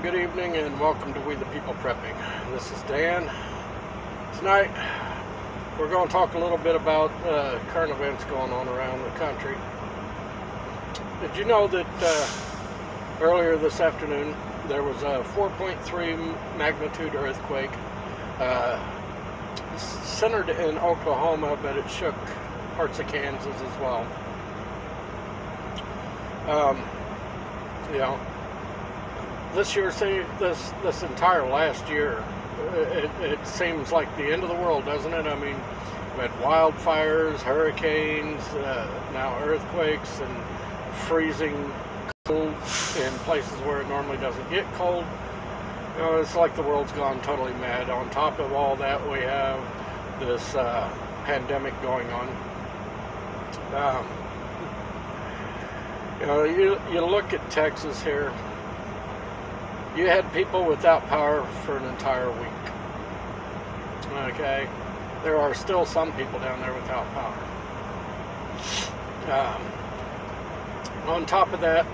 good evening and welcome to We the People Prepping. This is Dan. Tonight we're going to talk a little bit about current events going on around the country. Did you know that earlier this afternoon there was a 4.3 magnitude earthquake centered in Oklahoma, but it shook parts of Kansas as well. This year, this entire last year, it seems like the end of the world, doesn't it? I mean, we had wildfires, hurricanes, now earthquakes, and freezing cold in places where it normally doesn't get cold. You know, it's like the world's gone totally mad. On top of all that, we have this pandemic going on. You look at Texas here. You had people without power for an entire week. Okay, there are still some people down there without power. On top of that,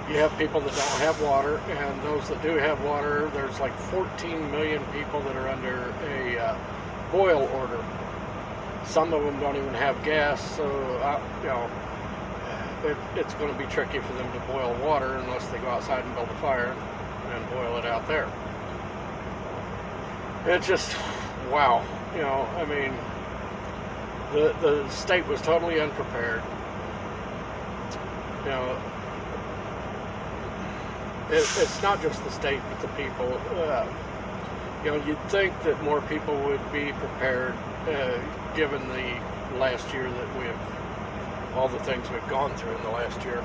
you have people that don't have water, and those that do have water, there's like 14 million people that are under a boil order. Some of them don't even have gas, so it's going to be tricky for them to boil water unless they go outside and build a fire and boil it out there. It's just, wow. I mean, the state was totally unprepared. It's not just the state, but the people. You'd think that more people would be prepared, given the last year that all the things we've gone through in the last year.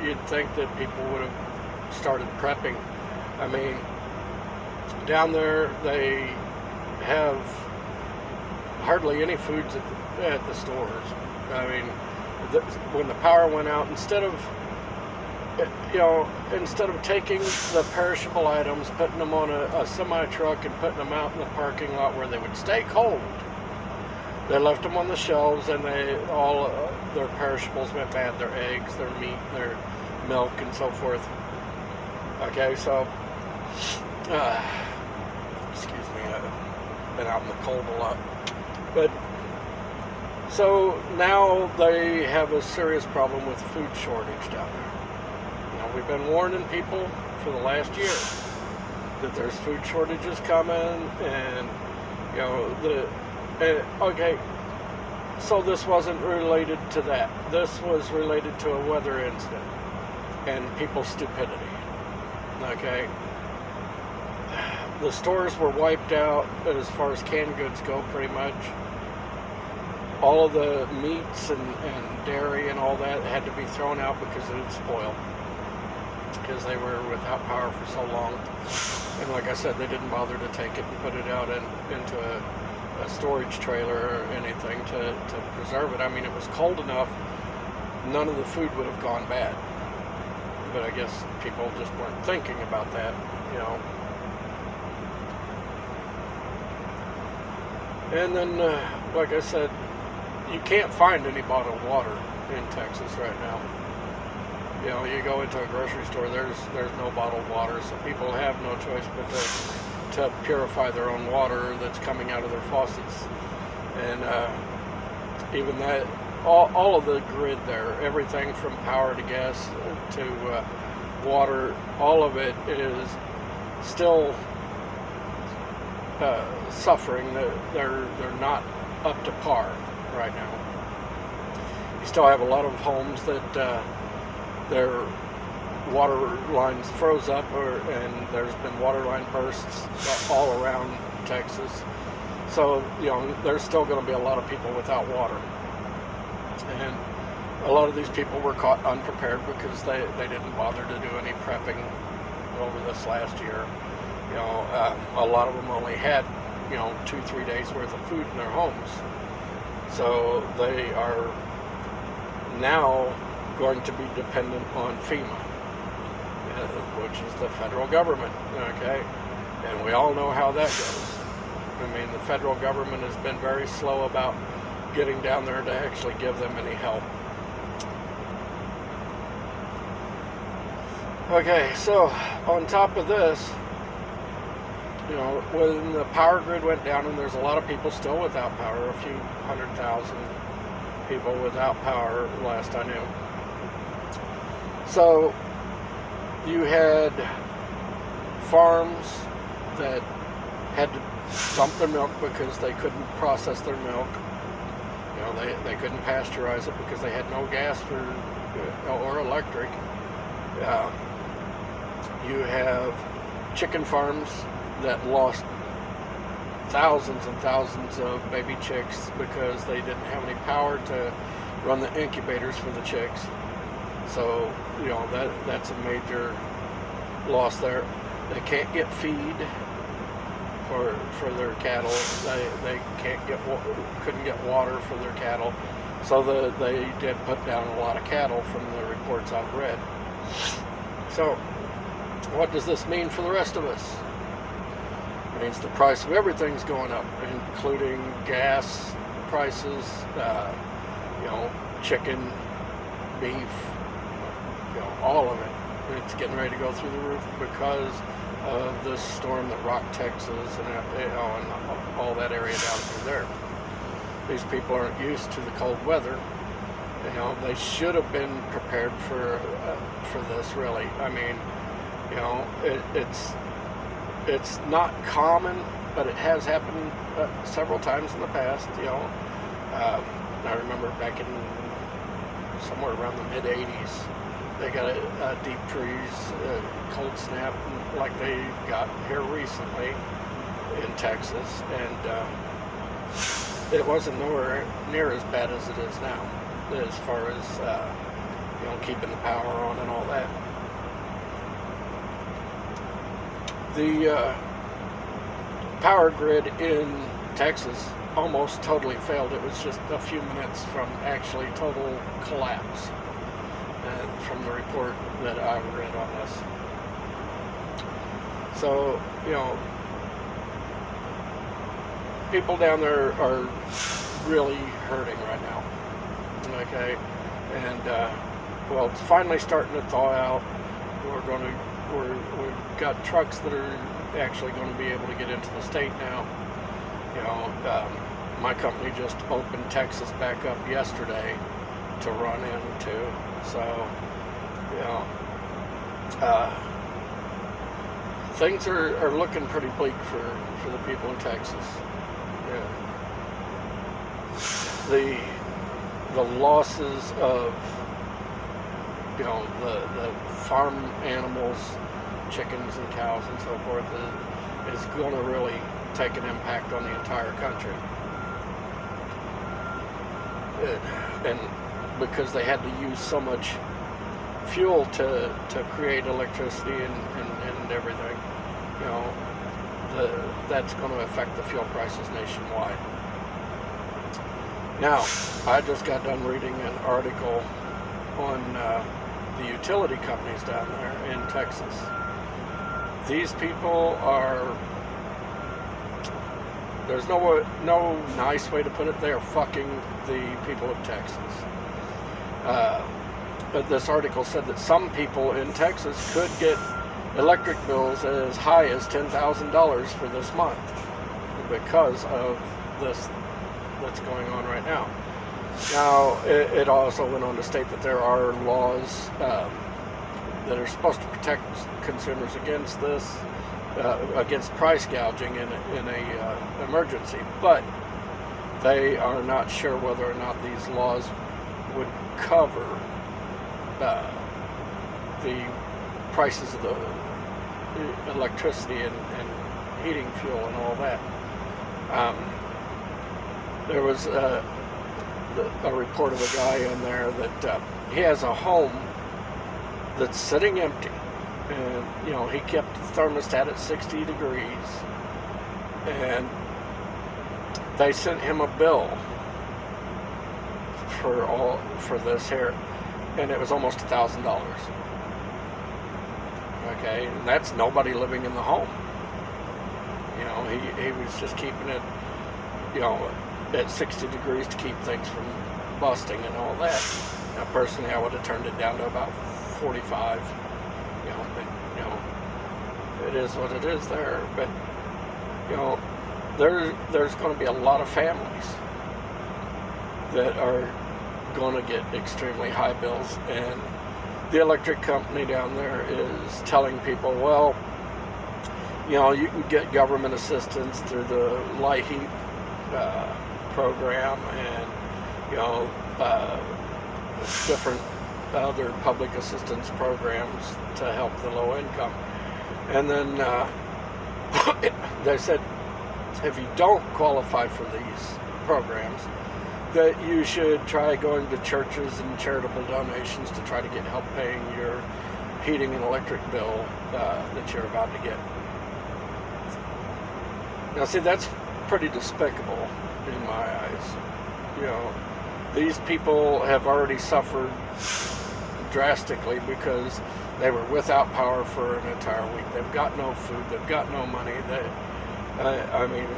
You'd think that people would have started prepping. I mean, down there they have hardly any foods at the stores. I mean, when the power went out, instead of taking the perishable items, putting them on a semi-truck and putting them out in the parking lot where they would stay cold, they left them on the shelves, and all their perishables went bad. Their eggs, their meat, their milk, and so forth. Okay, so, excuse me, I've been out in the cold a lot. But, so now they have a serious problem with food shortage down there. We've been warning people for the last year that there's food shortages coming, and, okay, so this wasn't related to that. This was related to a weather incident and people's stupidity. Okay, the stores were wiped out as far as canned goods go, pretty much. All of the meats and dairy and all that had to be thrown out because it had spoiled, because they were without power for so long. And like I said, they didn't bother to take it and put it out into a storage trailer or anything to preserve it. I mean, it was cold enough, none of the food would have gone bad. But I guess people just weren't thinking about that, And then, like I said, you can't find any bottled water in Texas right now. You go into a grocery store, there's no bottled water, so people have no choice but to purify their own water that's coming out of their faucets. And even that, all of the grid there, everything from power to gas to water, all of it is still suffering. They're not up to par right now. You still have a lot of homes that their water lines froze up, and there's been water line bursts all around Texas. So, there's still going to be a lot of people without water. And a lot of these people were caught unprepared because they didn't bother to do any prepping over this last year. A lot of them only had, 2-3 days worth of food in their homes. So they are now going to be dependent on FEMA, which is the federal government, okay? And we all know how that goes. I mean, the federal government has been very slow about getting down there to actually give them any help. Okay, so on top of this, you know, when the power grid went down, and there's a lot of people still without power, a few 100,000 people without power last I knew. So you had farms that had to dump their milk because they couldn't process their milk. You know, they couldn't pasteurize it because they had no gas or electric. You have chicken farms that lost thousands and thousands of baby chicks because they didn't have any power to run the incubators for the chicks. So, you know, that's a major loss there. They can't get feed for their cattle. They couldn't get water for their cattle. So they did put down a lot of cattle from the reports I've read. So what does this mean for the rest of us? It means the price of everything's going up, including gas prices, you know, chicken, beef, you know, all of it. It's getting ready to go through the roof because of this storm that rocked Texas and, you know, and all that area down through there. These people aren't used to the cold weather. You know, they should have been prepared for this, really. I mean, you know, it's not common, but it has happened several times in the past. You know, I remember back in somewhere around the mid-'80s, they got a deep freeze, cold snap like they got here recently in Texas, and it wasn't nowhere near as bad as it is now, as far as you know, keeping the power on and all that. The power grid in Texas almost totally failed. It was just a few minutes from actually total collapse, from the report that I read on this. So, you know, people down there are really hurting right now. Okay, and well, it's finally starting to thaw out. We've got trucks that are actually going to be able to get into the state now. You know, my company just opened Texas back up yesterday to run into. So, you know, things are looking pretty bleak for the people of Texas. Yeah. The losses of, you know, the farm animals, chickens and cows and so forth is going to really take an impact on the entire country. And because they had to use so much fuel to create electricity and everything, you know, that's going to affect the fuel prices nationwide. Now, I just got done reading an article on the utility companies down there in Texas. These people are, there's no nice way to put it, they are fucking the people of Texas. But this article said that some people in Texas could get electric bills as high as $10,000 for this month because of this that's going on right now. Now, it also went on to state that there are laws that are supposed to protect consumers against this, against price gouging in a emergency, but they are not sure whether or not these laws would cover the prices of the electricity and heating fuel and all that. There was a report of a guy in there that he has a home that's sitting empty, and you know, he kept the thermostat at 60 degrees, and they sent him a bill for this here, and it was almost $1,000. Okay, and that's nobody living in the home. You know, he was just keeping it, you know, at 60 degrees to keep things from busting and all that. Now, personally, I would have turned it down to about 45, you know, it is what it is there. But you know, there's going to be a lot of families that are going to get extremely high bills, and the electric company down there is telling people, well, you know, you can get government assistance through the light heat program, and you know, different other public assistance programs to help the low income. And then they said, if you don't qualify for these programs, that you should try going to churches and charitable donations to try to get help paying your heating and electric bill that you're about to get. Now, see, that's pretty despicable in my eyes. You know, these people have already suffered drastically because they were without power for an entire week. They've got no food. They've got no money. I mean,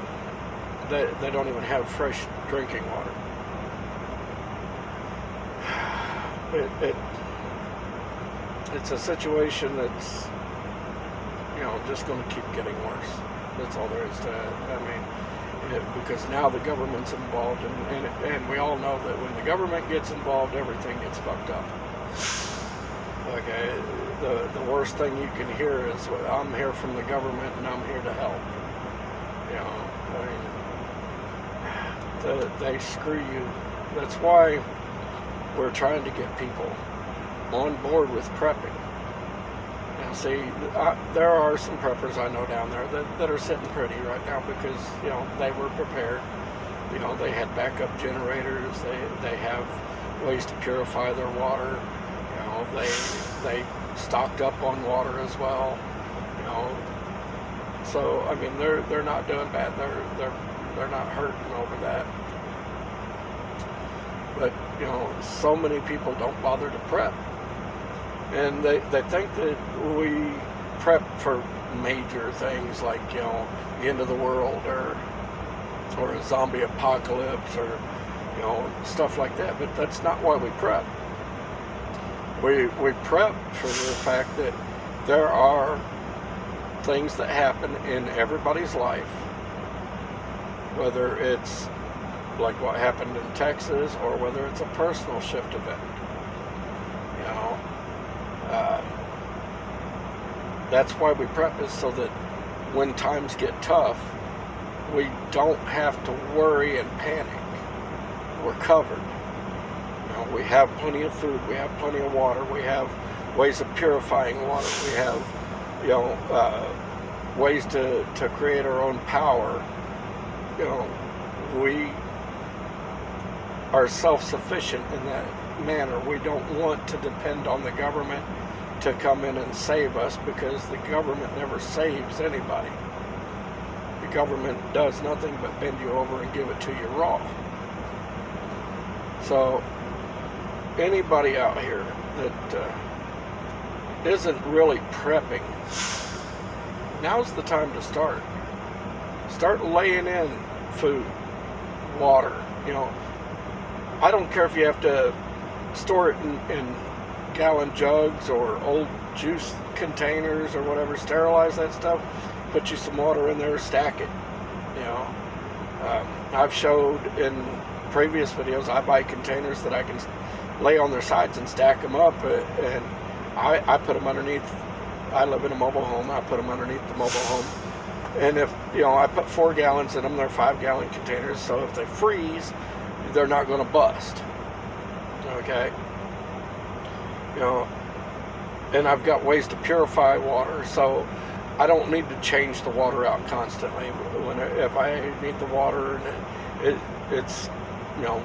they don't even have fresh drinking water. It's a situation that's, you know, just going to keep getting worse. That's all there is to it. I mean, because now the government's involved, and we all know that when the government gets involved, everything gets fucked up. Okay, the worst thing you can hear is, I'm here from the government and I'm here to help. You know, I mean, they screw you. That's why we're trying to get people on board with prepping. Now, see, there are some preppers I know down there that are sitting pretty right now because, you know, they were prepared. You know, they had backup generators. They have ways to purify their water. You know, they stocked up on water as well. You know, so I mean, they're not doing bad. They're not hurting over that. But you know, so many people don't bother to prep, and they think that we prep for major things like, you know, the end of the world or a zombie apocalypse or, you know, stuff like that. But that's not why we prep. We prep for the fact that there are things that happen in everybody's life, whether it's like what happened in Texas or whether it's a personal shift event. You know, that's why we prep, is so that when times get tough, we don't have to worry and panic. We're covered. You know, we have plenty of food, we have plenty of water, we have ways of purifying water, we have, you know, ways to create our own power. You know, we are self-sufficient in that manner. We don't want to depend on the government to come in and save us, because the government never saves anybody. The government does nothing but bend you over and give it to you raw. So anybody out here that isn't really prepping, now's the time to start. Start laying in food, water. You know, I don't care if you have to store it in gallon jugs or old juice containers or whatever. Sterilize that stuff, put you some water in there, stack it. You know, I've showed in previous videos, I buy containers that I can lay on their sides and stack them up, and I put them underneath. I live in a mobile home. I put them underneath the mobile home, and if, you know, I put 4 gallons in them, they're 5-gallon containers, so if they freeze, they're not going to bust. Okay, you know, and I've got ways to purify water, so I don't need to change the water out constantly. If I need the water and it's, you know,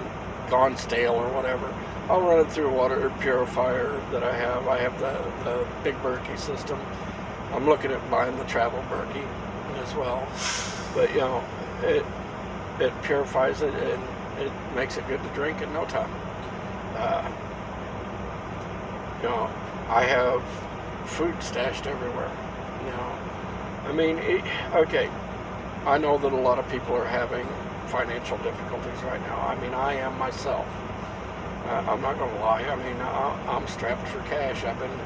gone stale or whatever, I'll run it through a water purifier that I have. I have the big Berkey system. I'm looking at buying the travel Berkey as well, but you know, it purifies it and it makes it good to drink in no time. You know, I have food stashed everywhere. You know, I mean, okay, I know that a lot of people are having financial difficulties right now. I mean, I am myself. I'm not going to lie. I mean, I'm strapped for cash. I've been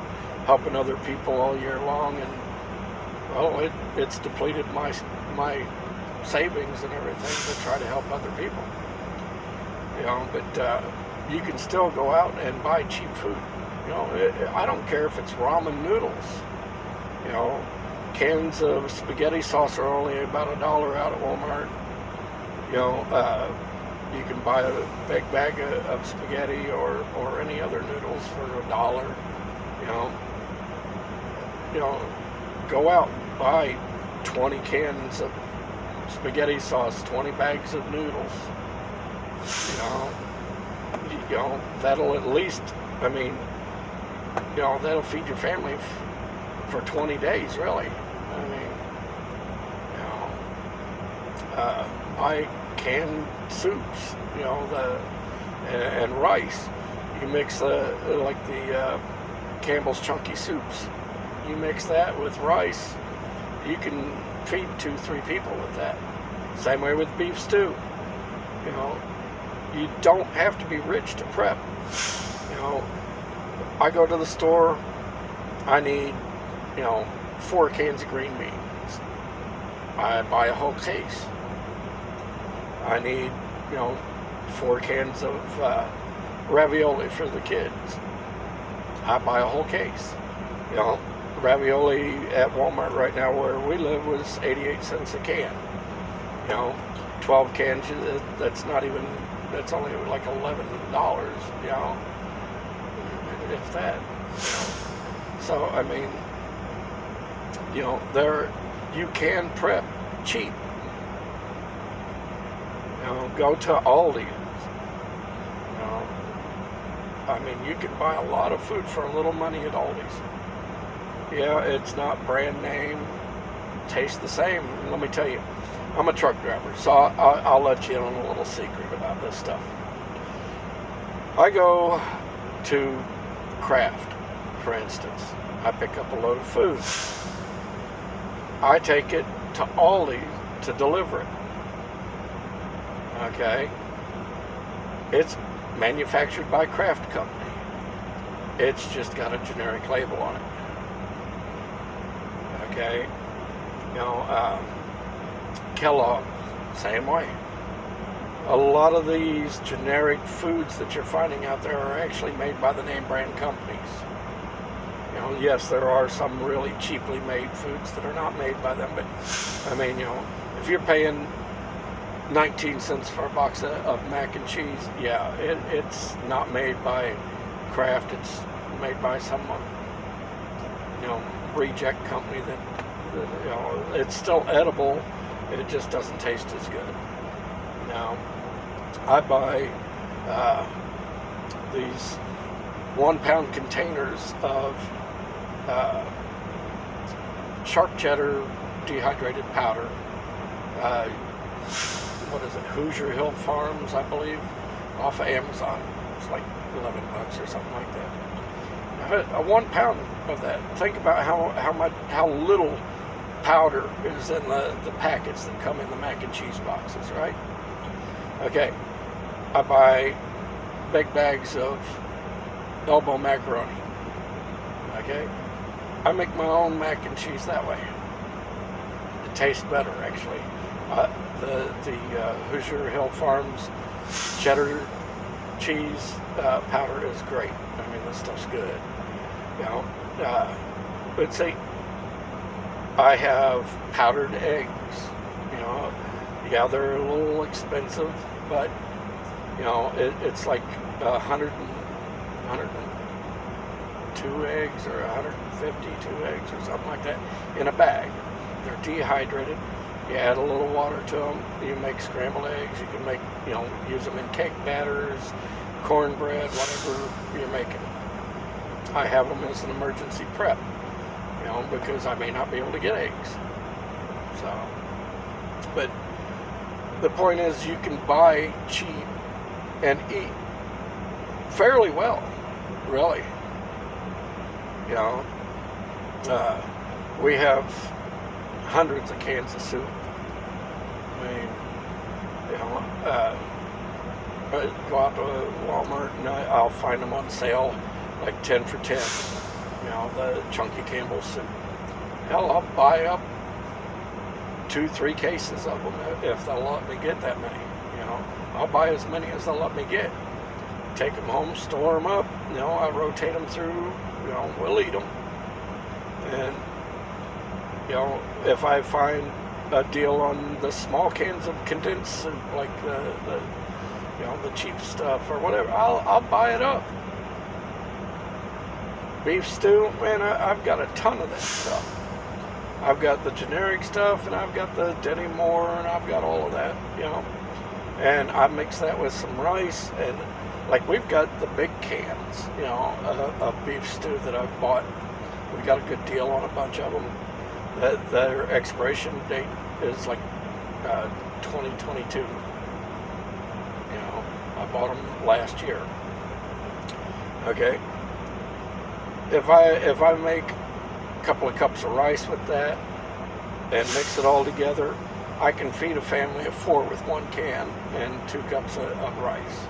helping other people all year long, and Well, it's depleted my savings and everything to try to help other people. You know, but you can still go out and buy cheap food. You know, I don't care if it's ramen noodles. You know, cans of spaghetti sauce are only about $1 out at Walmart. You know, you can buy a big bag of spaghetti or any other noodles for $1. You know, go out, buy 20 cans of spaghetti sauce, 20 bags of noodles. You know, that'll at least, I mean, you know, that'll feed your family for 20 days, really. I mean, you know, buy canned soups, you know, and rice. You mix like the Campbell's chunky soups. You mix that with rice, you can feed 2-3 people with that. Same way with beef stew. You know, you don't have to be rich to prep. You know, I go to the store, I need, you know, 4 cans of green beans. I buy a whole case. I need, you know, 4 cans of ravioli for the kids. I buy a whole case. You know, ravioli at Walmart right now where we live was 88 cents a can. You know, 12 cans, that's not even, that's only like $11, you know, if that. You know. So, I mean, you know, you can prep cheap. You know, go to Aldi. You know, I mean, you can buy a lot of food for a little money at Aldi's. Yeah, it's not brand name, tastes the same. Let me tell you, I'm a truck driver, so I'll let you in on a little secret about this stuff. I go to Kraft, for instance. I pick up a load of food. I take it to Aldi to deliver it. Okay? It's manufactured by Kraft Company. It's just got a generic label on it. Okay? You know, Kellogg, same way. A lot of these generic foods that you're finding out there are actually made by the name brand companies. You know, yes, there are some really cheaply made foods that are not made by them, but I mean, you know, if you're paying 19 cents for a box of mac and cheese, yeah, it's not made by Kraft, it's made by some, you know, reject company that, you know, it's still edible, it just doesn't taste as good. Now, I buy these 1-pound containers of sharp cheddar dehydrated powder. What is it? Hoosier Hill Farms, I believe, off of Amazon. It's like $11 or something like that. A 1 pound of that. Think about how little powder is in the packets that come in the mac and cheese boxes, right? Okay, I buy big bags of elbow macaroni. Okay, I make my own mac and cheese that way. It tastes better, actually. The Hoosier Hill Farms cheddar cheese powder is great. I mean, this stuff's good. You know, but see, I have powdered eggs. You know, yeah, they're a little expensive, but you know, it's like 102 eggs or 152 eggs or something like that in a bag. They're dehydrated. You add a little water to them. You make scrambled eggs. You can make, you know, use them in cake batters, cornbread, whatever you're making. I have them as an emergency prep, you know, because I may not be able to get eggs. So, but the point is, you can buy cheap and eat fairly well, really. You know, we have hundreds of cans of soup. I mean, you know, I go out to Walmart and I'll find them on sale, like 10 for 10. You know, the chunky Campbell's soup. Hell, I'll buy up 2-3 cases of them if they'll let me get that many. You know, I'll buy as many as they'll let me get. Take them home, store them up. You know, I rotate them through. You know, we'll eat them. And you know, if I find a deal on the small cans of condensed soup, like the you know, the cheap stuff or whatever, I'll buy it up. Beef stew, man, I've got a ton of that stuff. I've got the generic stuff, and I've got the Denny Moore, and I've got all of that, you know. And I mix that with some rice, and like we've got the big cans, you know, of beef stew that I've bought. We got a good deal on a bunch of them. Their expiration date is like 2022. You know, I bought them last year. Okay. If I make a couple of cups of rice with that and mix it all together, I can feed a family of 4 with 1 can and 2 cups of rice.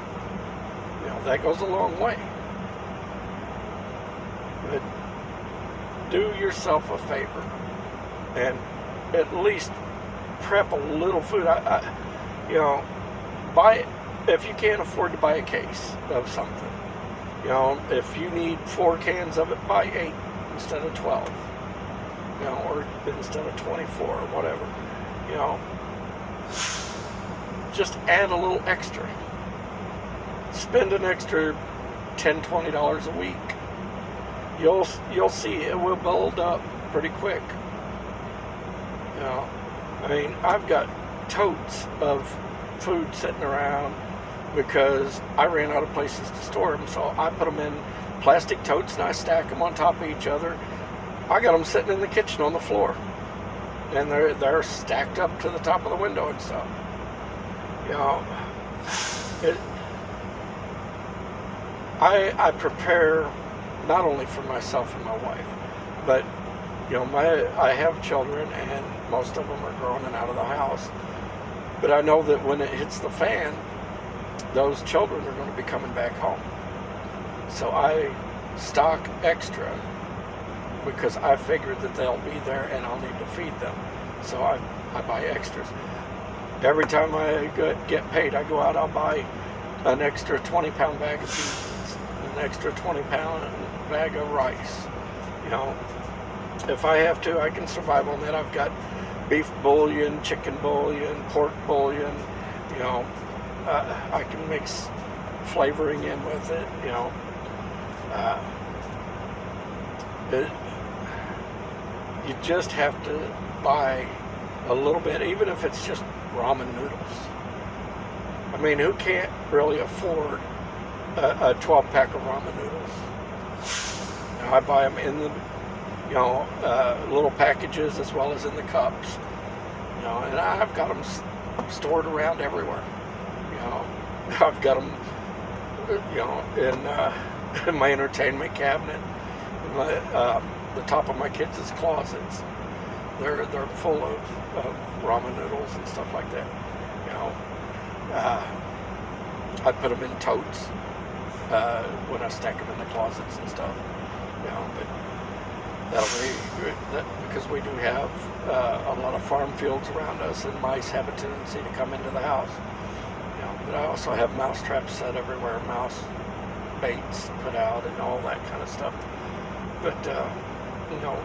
You know, that goes a long way. But do yourself a favor and at least prep a little food. You know, buy, if you can't afford to buy a case of something. You know, if you need 4 cans of it, buy 8 instead of 12. You know, or instead of 24 or whatever. You know, just add a little extra. Spend an extra $10, $20 a week. You'll see it will build up pretty quick. You know, I mean, I've got totes of food sitting around because I ran out of places to store them, so I put them in plastic totes and I stack them on top of each other. I got them sitting in the kitchen on the floor, and they're stacked up to the top of the window and stuff. You know, I prepare not only for myself and my wife, but you know, I have children, and most of them are grown and out of the house. But I know that when it hits the fan, those children are going to be coming back home. So I stock extra because I figured that they'll be there and I'll need to feed them. So I buy extras. Every time I get paid, I go out, I'll buy an extra 20-pound bag of beans, an extra 20-pound bag of rice. You know, if I have to, I can survive on that. I've got beef bouillon, chicken bouillon, pork bouillon. You know, I can mix flavoring in with it. You know, you just have to buy a little bit, even if it's just ramen noodles. I mean, who can't really afford a 12-pack of ramen noodles? Now, I buy them in the, you know, little packages as well as in the cups. You know, and I've got them stored around everywhere. You know, I've got them, you know, in my entertainment cabinet, in the top of my kids' closets. They're full of ramen noodles and stuff like that. You know, I put them in totes when I stack them in the closets and stuff. You know, but that'll be good because we do have a lot of farm fields around us, and mice have a tendency to come into the house. You know, but I also have mouse traps set everywhere, mouse baits put out, and all that kind of stuff. But you know,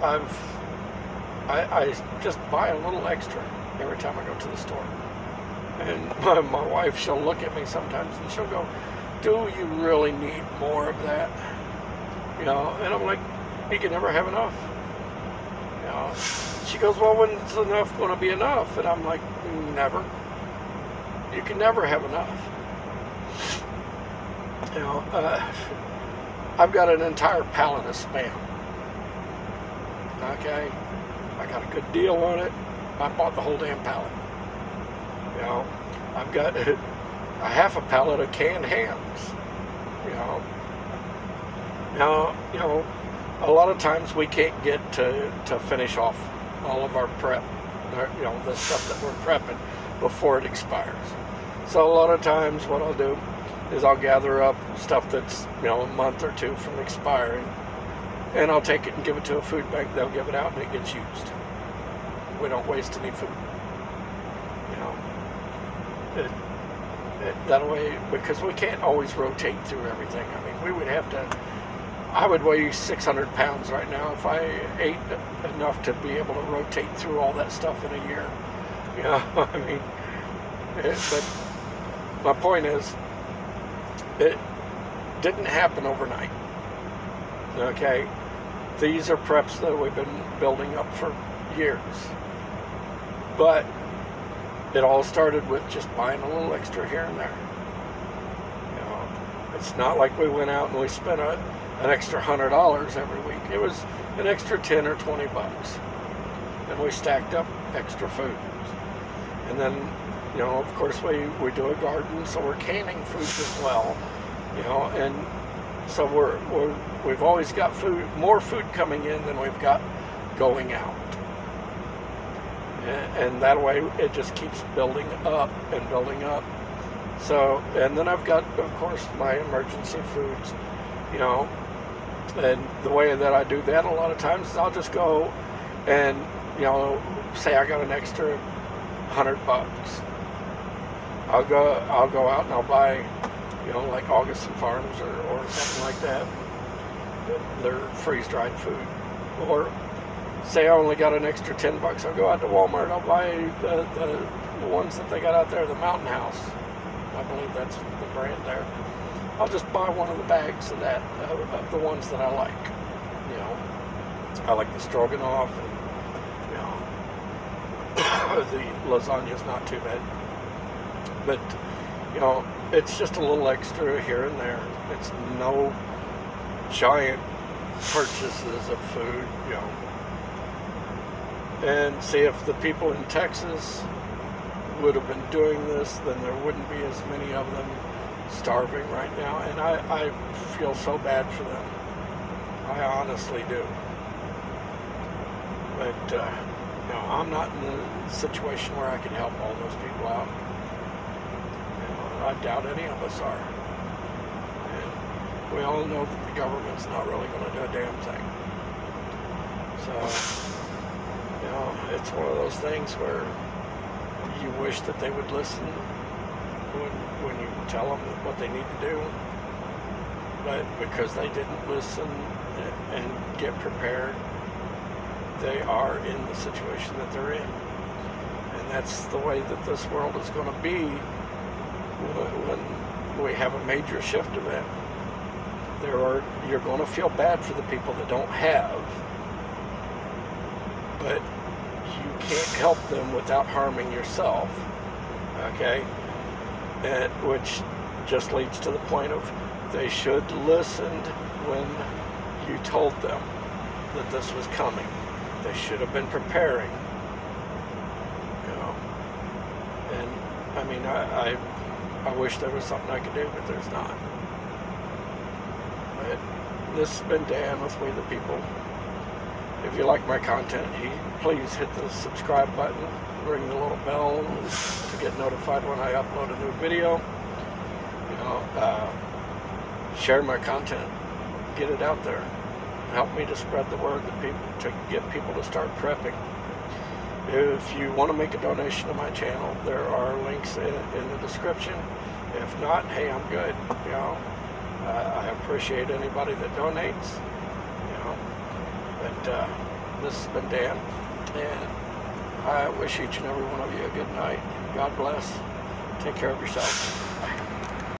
I just buy a little extra every time I go to the store. And my wife, she'll look at me sometimes and she'll go, "Do you really need more of that?" You know, and I'm like, "You can never have enough." You know, she goes, "Well, when's enough going to be enough?" And I'm like, "Never. You can never have enough." You know, I've got an entire pallet of Spam. Okay, I got a good deal on it. I bought the whole damn pallet. You know, I've got a half a pallet of canned hams. You know, now, you know, a lot of times we can't get to finish off all of our prep, you know, the stuff that we're prepping before it expires. So a lot of times what I'll do is I'll gather up stuff that's, you know, a month or two from expiring, and I'll take it and give it to a food bank. They'll give it out and it gets used. We don't waste any food. You know, that way, because we can't always rotate through everything. I mean, we would have to, I would weigh 600 pounds right now if I ate enough to be able to rotate through all that stuff in a year. You know, I mean, but my point is, it didn't happen overnight. Okay, these are preps that we've been building up for years, but it all started with just buying a little extra here and there. You know, it's not like we went out and we spent an extra $100 every week. It was an extra 10 or 20 bucks, and we stacked up extra foods. And then, you know, of course, we do a garden, so we're canning foods as well. You know, and so we've always got food, more food coming in than we've got going out. And that way it just keeps building up and building up. So, and then I've got, of course, my emergency foods, you know, and the way that I do that a lot of times is I'll just go and, you know, say I got an extra $100. I'll go out and I'll buy, you know, like Augustin Farms or something like that. They're freeze-dried food. Or say I only got an extra 10 bucks, I'll go out to Walmart, I'll buy the ones that they got out there, the Mountain House. I believe that's the brand there. I'll just buy one of the bags of that, of the ones that I like. You know, I like the stroganoff, and, you know, the lasagna's not too bad. But, you know, it's just a little extra here and there. It's no giant purchases of food, you know. And see, if the people in Texas would have been doing this, then there wouldn't be as many of them starving right now. And I feel so bad for them. I honestly do. But, you know, I'm not in a situation where I can help all those people out. You know, I doubt any of us are. And we all know that the government's not really going to do a damn thing. So, you know, it's one of those things where you wish that they would listen when you tell them what they need to do, but because they didn't listen and get prepared, they are in the situation that they're in. And that's the way that this world is going to be when we have a major shift event. You're going to feel bad for the people that don't have, but you can't help them without harming yourself, okay? Which just leads to the point of they should listened when you told them that this was coming. They should have been preparing, you know. And I mean, I wish there was something I could do, but there's not. But this has been Dan with We the People. If you like my content, please hit the subscribe button, ring the little bell to get notified when I upload a new video. You know, share my content, get it out there. Help me to spread the word to get people to start prepping. If you want to make a donation to my channel, there are links in the description. If not, hey, I'm good. You know, I appreciate anybody that donates. You know, but this has been Dan, and I wish each and every one of you a good night. God bless. Take care of yourself.